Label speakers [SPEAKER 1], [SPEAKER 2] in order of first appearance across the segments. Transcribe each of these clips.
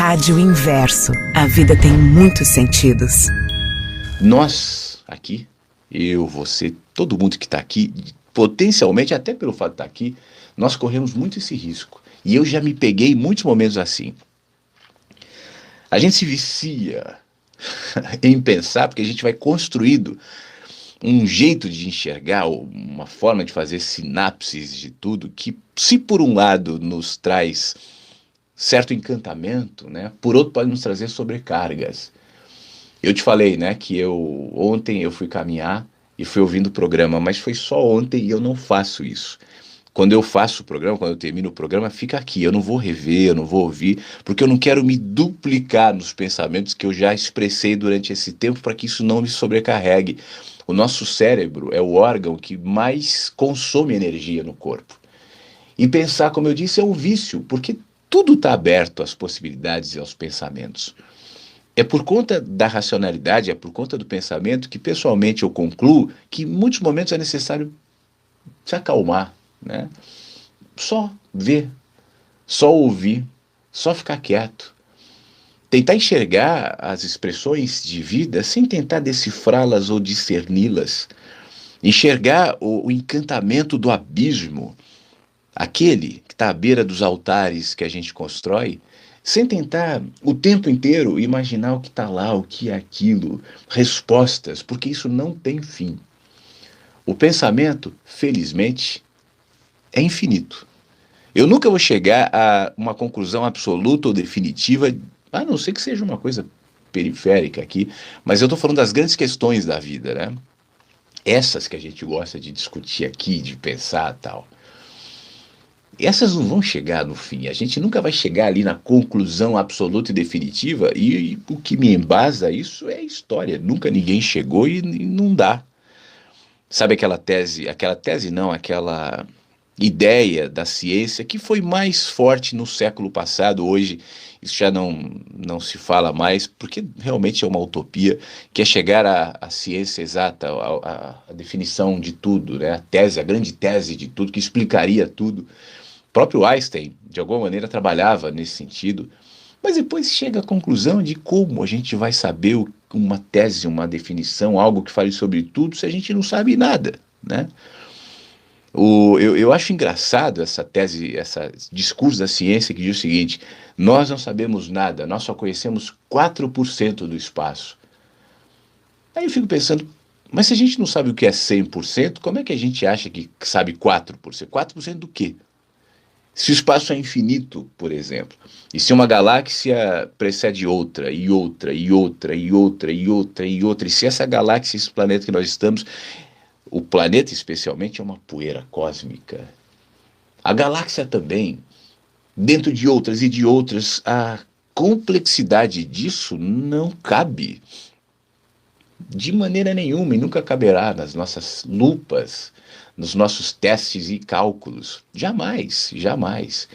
[SPEAKER 1] Rádio Inverso. A vida tem muitos sentidos.
[SPEAKER 2] Nós aqui, eu, você, todo mundo que está aqui, potencialmente, até pelo fato de estar aqui, nós corremos muito esse risco. E eu já me peguei em muitos momentos assim. A gente se vicia em pensar, porque a gente vai construído um jeito de enxergar, uma forma de fazer sinapses de tudo, que se por um lado nos traz certo encantamento, né, por outro pode nos trazer sobrecargas. Eu te falei, né, que ontem eu fui caminhar e fui ouvindo o programa, mas foi só ontem e eu não faço isso. Quando eu faço o programa, quando eu termino o programa, fica aqui. Eu não vou rever, eu não vou ouvir, porque eu não quero me duplicar nos pensamentos que eu já expressei durante esse tempo para que isso não me sobrecarregue. O nosso cérebro é o órgão que mais consome energia no corpo. E pensar, como eu disse, é um vício, porque tudo está aberto às possibilidades e aos pensamentos. É por conta da racionalidade, é por conta do pensamento que, pessoalmente, eu concluo que em muitos momentos é necessário se acalmar, né? Só ver, só ouvir, só ficar quieto. Tentar enxergar as expressões de vida sem tentar decifrá-las ou discerni-las. Enxergar o encantamento do abismo, aquele que está à beira dos altares que a gente constrói, sem tentar o tempo inteiro imaginar o que está lá, o que é aquilo, respostas, porque isso não tem fim. O pensamento, felizmente, é infinito. Eu nunca vou chegar a uma conclusão absoluta ou definitiva, a não ser que seja uma coisa periférica aqui, mas eu estou falando das grandes questões da vida, né? Essas que a gente gosta de discutir aqui, de pensar e tal. Essas não vão chegar no fim, a gente nunca vai chegar ali na conclusão absoluta e definitiva, e o que me embasa isso é a história, nunca ninguém chegou e não dá. Sabe aquela tese não, aquela ideia da ciência que foi mais forte no século passado, hoje isso já não se fala mais, porque realmente é uma utopia, que é chegar à ciência exata, a definição de tudo, né? A grande tese de tudo, que explicaria tudo. O próprio Einstein, de alguma maneira, trabalhava nesse sentido, mas depois chega à conclusão de como a gente vai saber uma tese, uma definição, algo que fale sobre tudo, se a gente não sabe nada, né? Eu acho engraçado essa tese, esse discurso da ciência que diz o seguinte: nós não sabemos nada, nós só conhecemos 4% do espaço. Aí eu fico pensando, mas se a gente não sabe o que é 100%, como é que a gente acha que sabe 4%? 4% do quê? Se o espaço é infinito, por exemplo, e se uma galáxia precede outra, e outra, e outra, e outra, e outra, e outra, e se essa galáxia, esse planeta que nós estamos, o planeta especialmente é uma poeira cósmica, a galáxia também, dentro de outras e de outras, a complexidade disso não cabe de maneira nenhuma e nunca caberá nas nossas lupas, nos nossos testes e cálculos. Jamais, jamais.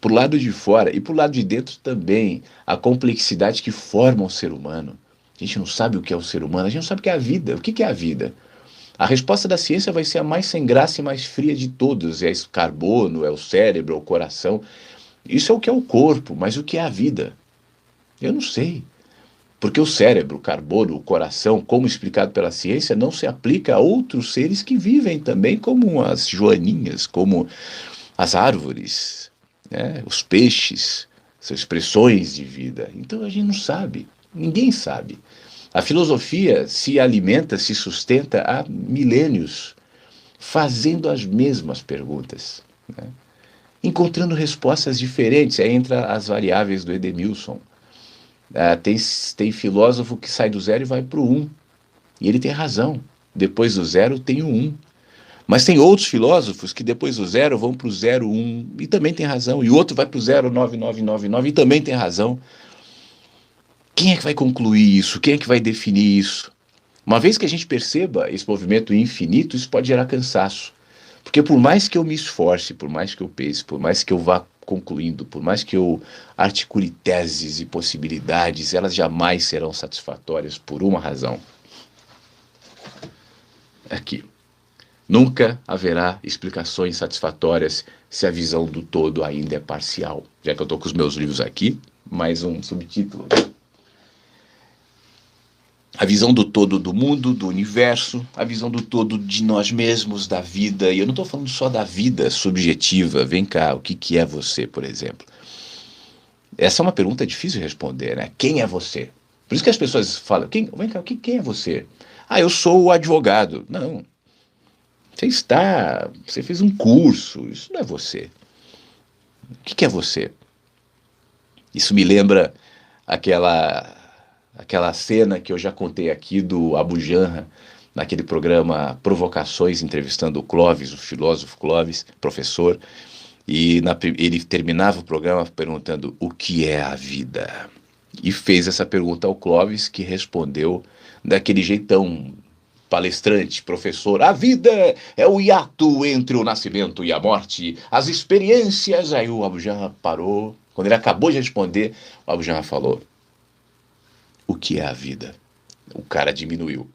[SPEAKER 2] Por lado de fora e por lado de dentro também, a complexidade que forma o ser humano. A gente não sabe o que é o ser humano, a gente não sabe o que é a vida. O que é a vida? A resposta da ciência vai ser a mais sem graça e mais fria de todas. É esse carbono, é o cérebro, é o coração. Isso é o que é o corpo, mas o que é a vida? Eu não sei. Porque o cérebro, o carbono, o coração, como explicado pela ciência, não se aplica a outros seres que vivem também, como as joaninhas, como as árvores, né? Os peixes, são expressões de vida. Então a gente não sabe, ninguém sabe. A filosofia se alimenta, se sustenta há milênios, fazendo as mesmas perguntas, né? Encontrando respostas diferentes. Aí entra as variáveis do Edemilson. Tem filósofo que sai do zero e vai para o 1. E ele tem razão. Depois do zero tem o 1. Mas tem outros filósofos que depois do zero vão para o 0,1 e também tem razão. E o outro vai para o 0,9999 e também tem razão. Quem é que vai concluir isso? Quem é que vai definir isso? Uma vez que a gente perceba esse movimento infinito, isso pode gerar cansaço. Porque por mais que eu me esforce, por mais que eu pense, por mais que eu vá concluindo, por mais que eu articule teses e possibilidades, elas jamais serão satisfatórias por uma razão. Aqui. Nunca haverá explicações satisfatórias se a visão do todo ainda é parcial. Já que eu estou com os meus livros aqui, mais um subtítulo. A visão do todo do mundo, do universo, a visão do todo de nós mesmos, da vida. E eu não estou falando só da vida subjetiva. Vem cá, o que é você, por exemplo? Essa é uma pergunta difícil de responder, né? Quem é você? Por isso que as pessoas falam, vem cá, quem é você? Ah, eu sou o advogado. Não. Você fez um curso, isso não é você. O que é você? Isso me lembra aquela cena que eu já contei aqui do Abu Janra, naquele programa Provocações, entrevistando o Clóvis, o filósofo Clóvis, professor, e ele terminava o programa perguntando o que é a vida? E fez essa pergunta ao Clóvis, que respondeu daquele jeitão palestrante, professor: a vida é o hiato entre o nascimento e a morte, as experiências. Aí o Abu Janra parou. Quando ele acabou de responder, o Abu Janra falou: o que é a vida? O cara diminuiu.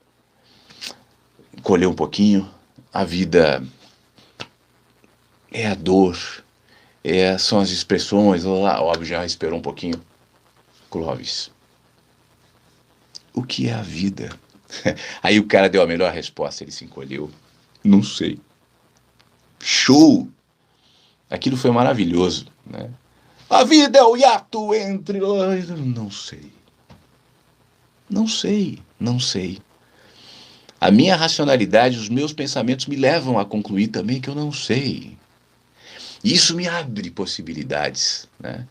[SPEAKER 2] Encolheu um pouquinho. A vida é a dor, são as expressões. O Abu Janra esperou um pouquinho. Clóvis, o que é a vida? Aí o cara deu a melhor resposta, ele se encolheu. Não sei. Show! Aquilo foi maravilhoso, né? A vida é o hiato entre... Não sei. Não sei, não sei. A minha racionalidade, os meus pensamentos me levam a concluir também que eu não sei. Isso me abre possibilidades, né?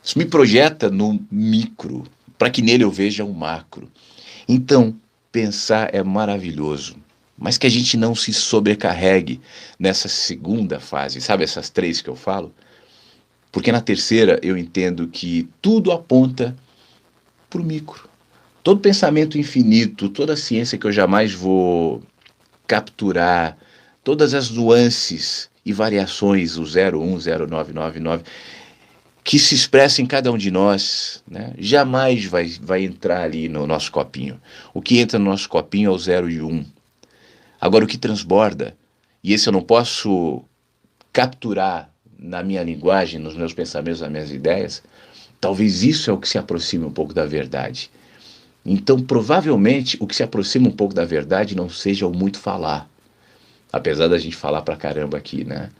[SPEAKER 2] Isso me projeta no micro, para que nele eu veja um macro. Então, pensar é maravilhoso, mas que a gente não se sobrecarregue nessa segunda fase, sabe essas 3 que eu falo? Porque na terceira eu entendo que tudo aponta para o micro. Todo pensamento infinito, toda ciência que eu jamais vou capturar, todas as nuances e variações, o 01, 0999, que se expressa em cada um de nós, né, jamais vai entrar ali no nosso copinho. O que entra no nosso copinho é o 0 e 1. Agora, o que transborda, e esse eu não posso capturar na minha linguagem, nos meus pensamentos, nas minhas ideias, talvez isso é o que se aproxime um pouco da verdade. Então, provavelmente, o que se aproxima um pouco da verdade não seja o muito falar, apesar da gente falar pra caramba aqui, né?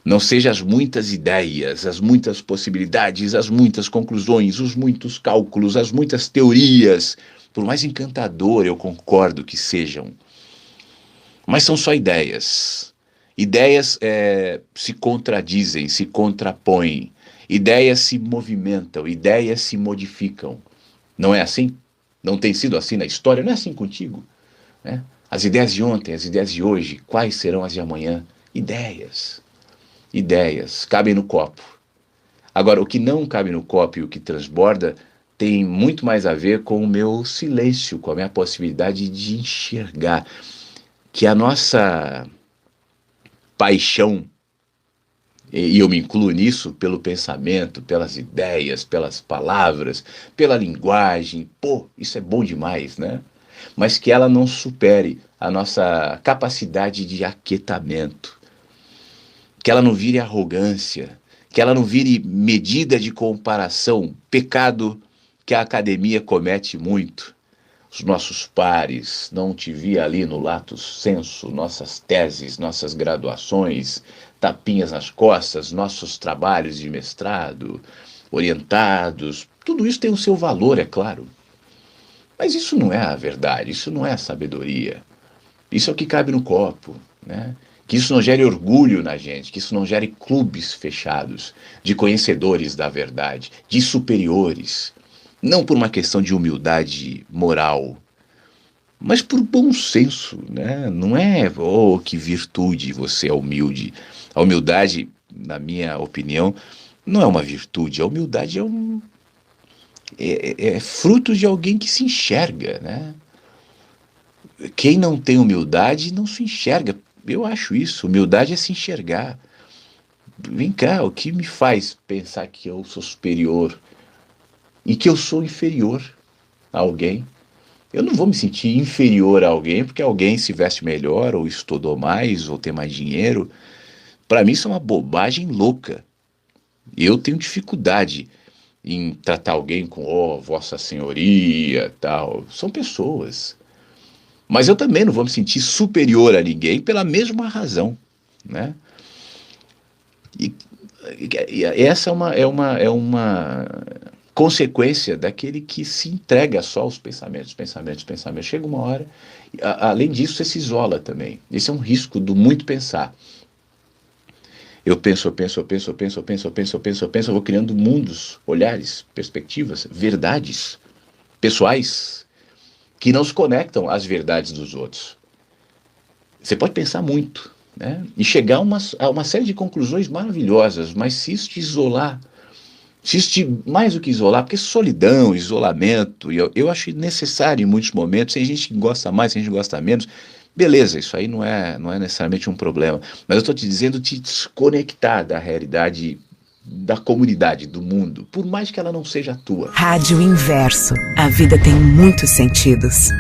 [SPEAKER 2] Não seja as muitas ideias, as muitas possibilidades, as muitas conclusões, os muitos cálculos, as muitas teorias, por mais encantador eu concordo que sejam. Mas são só ideias. Ideias se contradizem, se contrapõem. Ideias se movimentam, ideias se modificam. Não é assim? Não tem sido assim na história? Não é assim contigo, né? As ideias de ontem, as ideias de hoje, quais serão as de amanhã? Ideias. Ideias cabem no copo. Agora, o que não cabe no copo e o que transborda tem muito mais a ver com o meu silêncio, com a minha possibilidade de enxergar que a nossa paixão, e eu me incluo nisso, pelo pensamento, pelas ideias, pelas palavras, pela linguagem, isso é bom demais, né? Mas que ela não supere a nossa capacidade de aquietamento, que ela não vire arrogância, que ela não vire medida de comparação, pecado que a academia comete muito. Os nossos pares, não te vi ali no lato sensu, nossas teses, nossas graduações, tapinhas nas costas, nossos trabalhos de mestrado, orientados, tudo isso tem o seu valor, é claro. Mas isso não é a verdade, isso não é a sabedoria. Isso é o que cabe no copo, né? Que isso não gere orgulho na gente, que isso não gere clubes fechados de conhecedores da verdade, de superiores. Não por uma questão de humildade moral, mas por bom senso, né? Não é, que virtude, você é humilde. A humildade, na minha opinião, não é uma virtude. A humildade é fruto de alguém que se enxerga, né? Quem não tem humildade não se enxerga. Eu acho isso. Humildade é se enxergar. Vem cá, o que me faz pensar que eu sou superior e que eu sou inferior a alguém? Eu não vou me sentir inferior a alguém porque alguém se veste melhor, ou estudou mais, ou tem mais dinheiro. Para mim isso é uma bobagem louca. Eu tenho dificuldade em tratar alguém com, oh, Vossa Senhoria, tal. São pessoas. Mas eu também não vou me sentir superior a ninguém pela mesma razão, né? E essa é uma consequência daquele que se entrega só aos pensamentos. Chega uma hora, além disso, você se isola também. Esse é um risco do muito pensar. Eu penso, eu vou criando mundos, olhares, perspectivas, verdades pessoais que não se conectam às verdades dos outros. Você pode pensar muito, né? E chegar a uma série de conclusões maravilhosas, mas se isso te isolar, se isso te, mais do que isolar, porque solidão, isolamento, eu acho necessário em muitos momentos, tem gente que gosta mais, tem gente que gosta menos, beleza, isso aí não é necessariamente um problema, mas eu estou te dizendo te desconectar da realidade da comunidade, do mundo, por mais que ela não seja a tua.
[SPEAKER 1] Rádio Inverso. A vida tem muitos sentidos.